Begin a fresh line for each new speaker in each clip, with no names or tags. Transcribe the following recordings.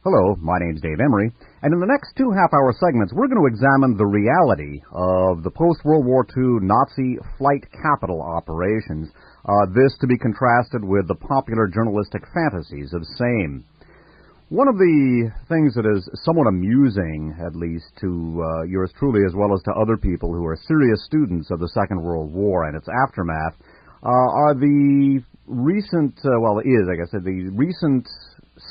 Hello, my name's Dave Emery, and in the next 2 half-hour segments, we're going to examine the reality of the post-World War II Nazi flight capital operations, this to be contrasted with the popular journalistic fantasies of same. One of the things that is somewhat amusing, at least to yours truly as well as to other people who are serious students of the Second World War and its aftermath, are the recent, the recent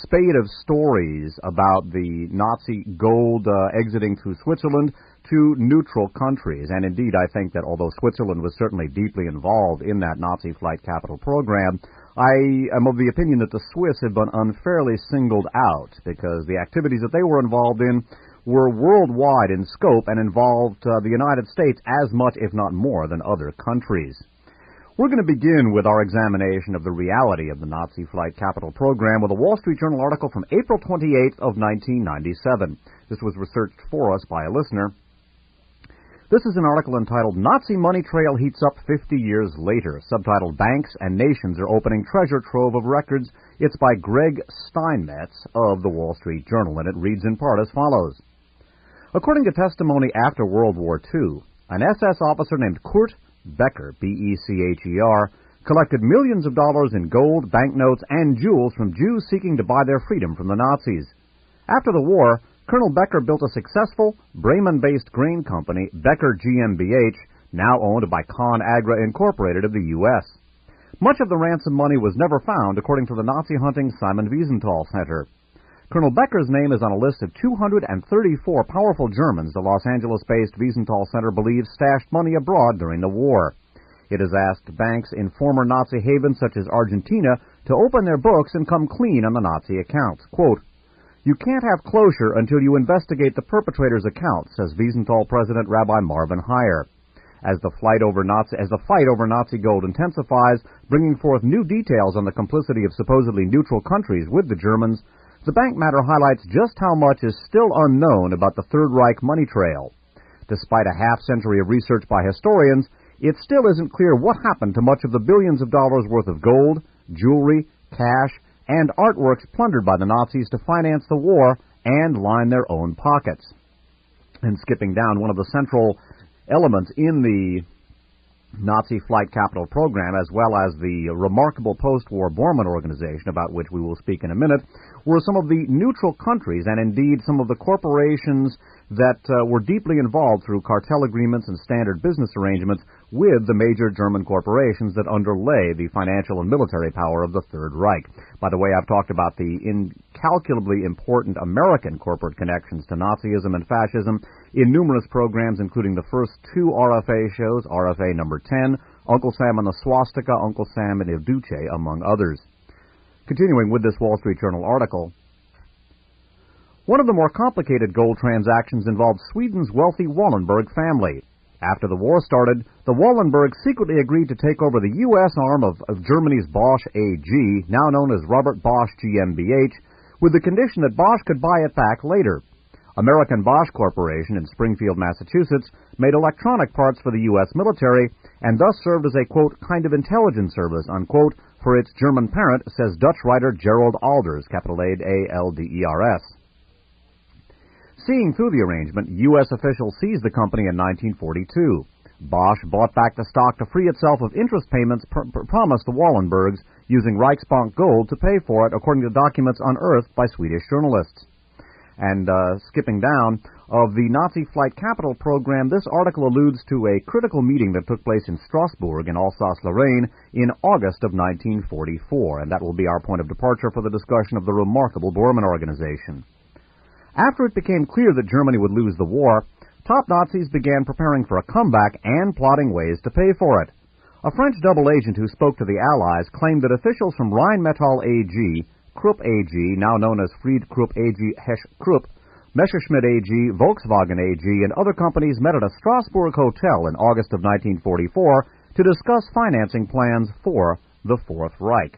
spate of stories about the Nazi gold exiting through Switzerland to neutral countries. And indeed, I think that although Switzerland was certainly deeply involved in that Nazi flight capital program, I am of the opinion that the Swiss have been unfairly singled out because the activities that they were involved in were worldwide in scope and involved the United States as much, if not more, than other countries. We're going to begin with our examination of the reality of the Nazi flight capital program with a Wall Street Journal article from April 28th of 1997. This was researched for us by a listener. This is an article entitled Nazi Money Trail Heats Up 50 Years Later, subtitled Banks and Nations Are Opening Treasure Trove of Records. It's by Greg Steinmetz of the Wall Street Journal, and it reads in part as follows. According to testimony after World War II, an SS officer named Kurt Becker, B-E-C-H-E-R, collected millions of dollars in gold, banknotes, and jewels from Jews seeking to buy their freedom from the Nazis. After the war, Colonel Becker built a successful Bremen-based grain company, Becker GmbH, now owned by ConAgra Incorporated of the U.S. Much of the ransom money was never found, according to the Nazi-hunting Simon Wiesenthal Center. Colonel Becker's name is on a list of 234 powerful Germans the Los Angeles-based Wiesenthal Center believes stashed money abroad during the war. It has asked banks in former Nazi havens such as Argentina to open their books and come clean on the Nazi accounts. Quote, "You can't have closure until you investigate the perpetrator's accounts," says Wiesenthal President Rabbi Marvin Heyer. As the fight over Nazi gold intensifies, bringing forth new details on the complicity of supposedly neutral countries with the Germans, the bank matter highlights just how much is still unknown about the Third Reich money trail. Despite a half-century of research by historians, it still isn't clear what happened to much of the billions of dollars worth of gold, jewelry, cash, and artworks plundered by the Nazis to finance the war and line their own pockets. And skipping down, one of the central elements in the Nazi flight capital program, as well as the remarkable post-war Bormann organization, about which we will speak in a minute, were some of the neutral countries and indeed some of the corporations that were deeply involved through cartel agreements and standard business arrangements with the major German corporations that underlay the financial and military power of the Third Reich. By the way, I've talked about the incalculably important American corporate connections to Nazism and fascism in numerous programs, including the first 2 RFA shows, RFA number 10, Uncle Sam and the Swastika, Uncle Sam and Il Duce, among others. Continuing with this Wall Street Journal article, one of the more complicated gold transactions involved Sweden's wealthy Wallenberg family. After the war started, the Wallenbergs secretly agreed to take over the U.S. arm of Germany's Bosch AG, now known as Robert Bosch GmbH, with the condition that Bosch could buy it back later. American Bosch Corporation in Springfield, Massachusetts, made electronic parts for the U.S. military and thus served as a, quote, kind of intelligence service, unquote, for its German parent, says Dutch writer Gerald Alders, capital A-L-D-E-R-S. Seeing through the arrangement, U.S. officials seized the company in 1942. Bosch bought back the stock to free itself of interest payments promised the Wallenbergs, using Reichsbank gold to pay for it, according to documents unearthed by Swedish journalists. And skipping down, of the Nazi flight capital program, this article alludes to a critical meeting that took place in Strasbourg in Alsace-Lorraine in August of 1944, and that will be our point of departure for the discussion of the remarkable Bormann organization. After it became clear that Germany would lose the war, top Nazis began preparing for a comeback and plotting ways to pay for it. A French double agent who spoke to the Allies claimed that officials from Rheinmetall AG, Krupp AG, now known as Fried Krupp AG Hesch Krupp, Messerschmitt AG, Volkswagen AG, and other companies met at a Strasbourg hotel in August of 1944 to discuss financing plans for the Fourth Reich.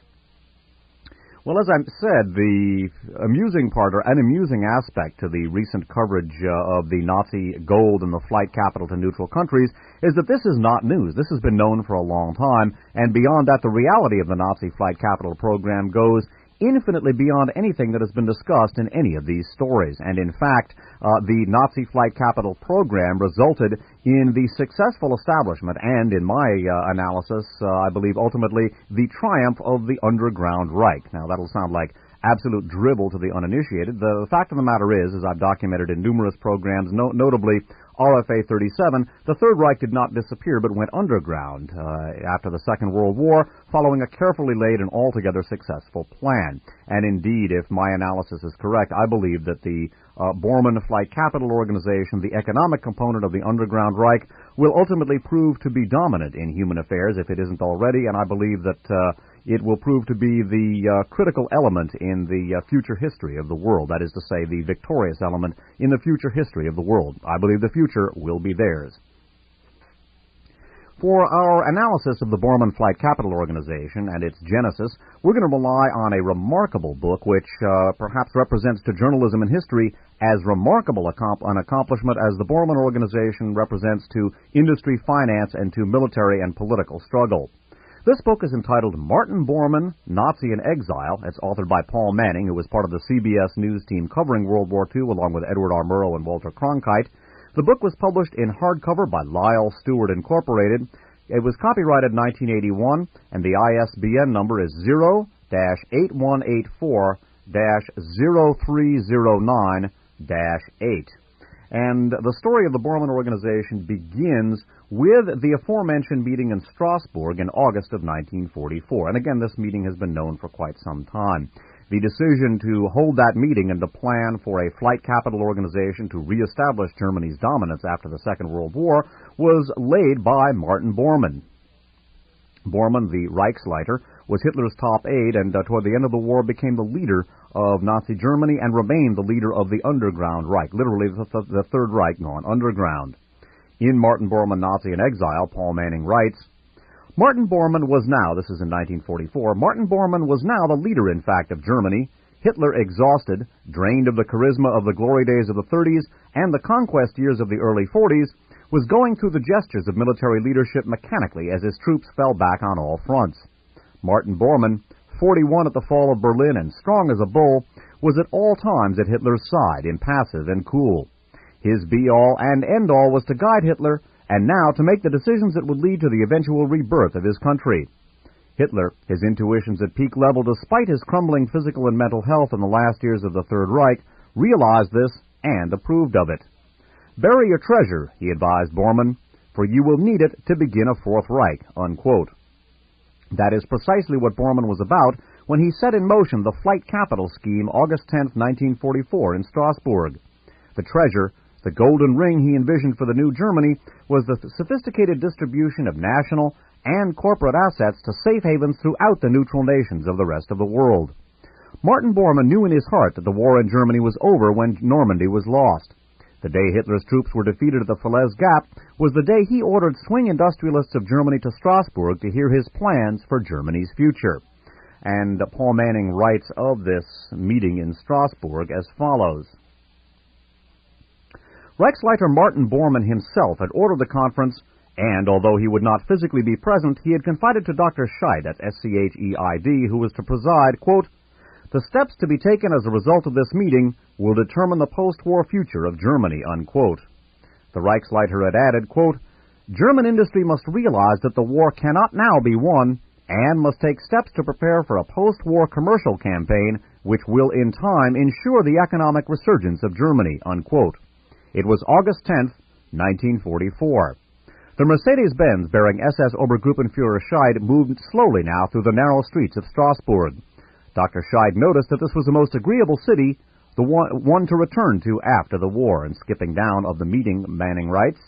Well, as I said, the amusing part, or an amusing aspect to the recent coverage of the Nazi gold and the flight capital to neutral countries is that this is not news. This has been known for a long time, and beyond that, the reality of the Nazi flight capital program goes infinitely beyond anything that has been discussed in any of these stories. And in fact, the Nazi flight capital program resulted in the successful establishment and, in my analysis, I believe ultimately the triumph of the underground Reich. Now, that'll sound like absolute dribble to the uninitiated. The fact of the matter is, as I've documented in numerous programs, notably RFA 37, the Third Reich did not disappear but went underground after the Second World War, following a carefully laid and altogether successful plan. And indeed, if my analysis is correct, I believe that the Bormann Flight Capital Organization, the economic component of the underground Reich, will ultimately prove to be dominant in human affairs if it isn't already, and I believe that it will prove to be the critical element in the future history of the world. That is to say, the victorious element in the future history of the world. I believe the future will be theirs. For our analysis of the Bormann Flight Capital Organization and its genesis, we're going to rely on a remarkable book which perhaps represents to journalism and history as remarkable an accomplishment as the Bormann Organization represents to industry, finance, and to military and political struggle. This book is entitled Martin Bormann, Nazi in Exile. It's authored by Paul Manning, who was part of the CBS News team covering World War II, along with Edward R. Murrow and Walter Cronkite. The book was published in hardcover by Lyle Stewart Incorporated. It was copyrighted 1981, and the ISBN number is 0-8184-0309-8. And the story of the Bormann Organization begins with the aforementioned meeting in Strasbourg in August of 1944. And again, this meeting has been known for quite some time. The decision to hold that meeting and to plan for a flight capital organization to reestablish Germany's dominance after the Second World War was laid by Martin Bormann. Bormann, the Reichsleiter, was Hitler's top aide and toward the end of the war became the leader of Nazi Germany and remained the leader of the underground Reich, literally the Third Reich gone underground. In Martin Bormann, Nazi in Exile, Paul Manning writes, Martin Bormann was now, this is in 1944, Martin Bormann was now the leader, in fact, of Germany. Hitler, exhausted, drained of the charisma of the glory days of the 30s and the conquest years of the early 40s, was going through the gestures of military leadership mechanically as his troops fell back on all fronts. Martin Bormann, 41 at the fall of Berlin and strong as a bull, was at all times at Hitler's side, impassive and cool. His be-all and end-all was to guide Hitler, and now to make the decisions that would lead to the eventual rebirth of his country. Hitler, his intuitions at peak level despite his crumbling physical and mental health in the last years of the Third Reich, realized this and approved of it. Bury your treasure, he advised Bormann, for you will need it to begin a Fourth Reich, unquote. That is precisely what Bormann was about when he set in motion the flight capital scheme August 10, 1944 in Strasbourg. The treasure, the golden ring he envisioned for the new Germany, was the sophisticated distribution of national and corporate assets to safe havens throughout the neutral nations of the rest of the world. Martin Bormann knew in his heart that the war in Germany was over when Normandy was lost. The day Hitler's troops were defeated at the Falaise Gap was the day he ordered swing industrialists of Germany to Strasbourg to hear his plans for Germany's future. And Paul Manning writes of this meeting in Strasbourg as follows. Reichsleiter Martin Bormann himself had ordered the conference, and although he would not physically be present, he had confided to Dr. Scheid, that's S-C-H-E-I-D, who was to preside, quote, the steps to be taken as a result of this meeting will determine the post-war future of Germany, unquote. The Reichsleiter had added, quote, German industry must realize that the war cannot now be won and must take steps to prepare for a post-war commercial campaign which will in time ensure the economic resurgence of Germany, unquote. It was August 10th, 1944. The Mercedes-Benz bearing SS Obergruppenführer Scheid moved slowly now through the narrow streets of Strasbourg. Dr. Scheid noticed that this was the most agreeable city, the one to return to after the war, and skipping down of the meeting, Manning writes,